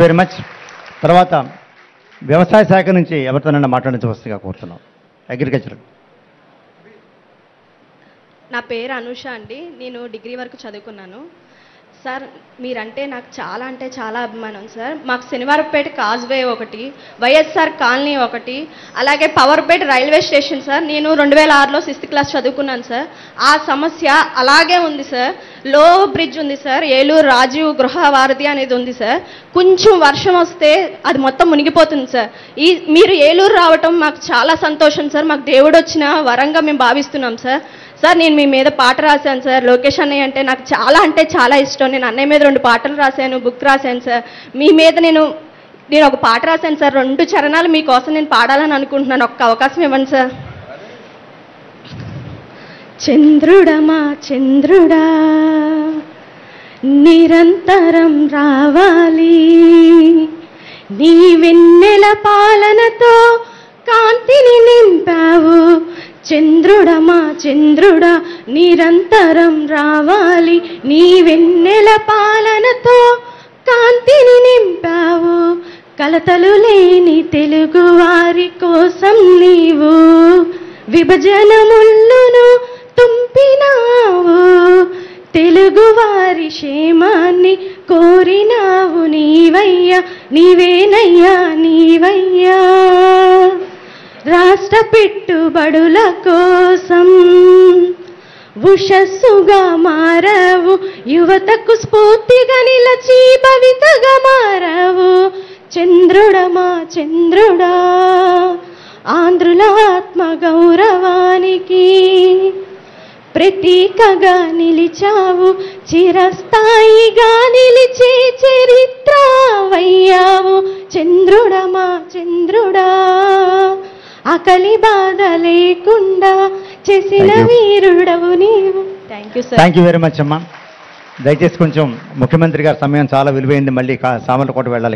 Very much. తర్వాత వ్యవసాయ శాఖ నుంచి ఎవరితోనైనా మాట్లాడించవలసిందిగా కోరుతున్నాం. అగ్రికల్చర్. నా పేరు అనుష అండి. నేను డిగ్రీ వరకు చదువుకున్నాను. సార్ మీరంటే నాకు చాలా అంటే చాలా అభిమానం సార్. మాకు శనివారపేట కాజ్వే ఒకటి, వైఎస్ఆర్ కాలనీ ఒకటి, అలాగే పవర్పేట రైల్వే స్టేషన్ సార్. నేను 2006లో 6th క్లాస్ చదువుకున్నాను సార్. ఆ సమస్య అలాగే ఉంది సార్. లో బ్రిడ్జ్ ఉంది సార్, ఏలూరు రాజీవ్ గృహవారధి అనేది ఉంది సార్. కొంచెం వర్షం వస్తే అది మొత్తం మునిగిపోతుంది సార్. మీరు ఏలూరు రావటం మాకు చాలా సంతోషం సార్. మాకు దేవుడు వచ్చిన వరంగా మేము భావిస్తున్నాం సార్. సార్ నేను మీ మీద పాట రాశాను సార్. లోకేష్ అన్నయ్య అంటే నాకు చాలా అంటే చాలా ఇష్టం. నేను అన్నయ్య మీద 2 పాటలు రాశాను, బుక్ రాశాను సార్. మీ మీద నేను ఒక పాట రాశాను సార్. 2 చరణాలు మీకోసం నేను పాడాలని అనుకుంటున్నాను. ఒక్క అవకాశం ఇవ్వండి సార్. చంద్రుడమా చంద్రుడా నిరంతరం రావాలి, నీ వెన్నెల పాలనతో కాంతిని నింపావు. చంద్రుడమా చంద్రుడా నిరంతరం రావాలి, నీ వెన్నెల పాలనతో కాంతిని నింపావు. కలతలు లేని తెలుగు వారి కోసం నీవు విభజన ముళ్ళును తుంపినావు. తెలుగు వారి క్షేమాన్ని కోరినావు నీవయ్యా, నీవేనయ్యా నీవయ్యా. రాష్ట్ర పెట్టుబడుల కోసం ఉషస్సుగా మారావు, యువతకు స్ఫూర్తిగా నిలచి భవితగా మారావు. చంద్రుడమా చంద్రుడా ఆంధ్రుల ఆత్మ గౌరవానికి ప్రతీకగా నిలిచావు, చిరస్థాయిగా నిలిచే చరిత్ర వయ్యావు. చంద్రుడమా చంద్రుడా ఆకలి బాధ లేకుండా చేసిన వీరుడవు నీవు. Thank you sir. Thank you very much అమ్మా. దయచేసి కొంచెం ముఖ్యమంత్రి గారి సమయం చాలా విలువైంది. మళ్ళీ సామర్లకోట వెళ్ళాలి.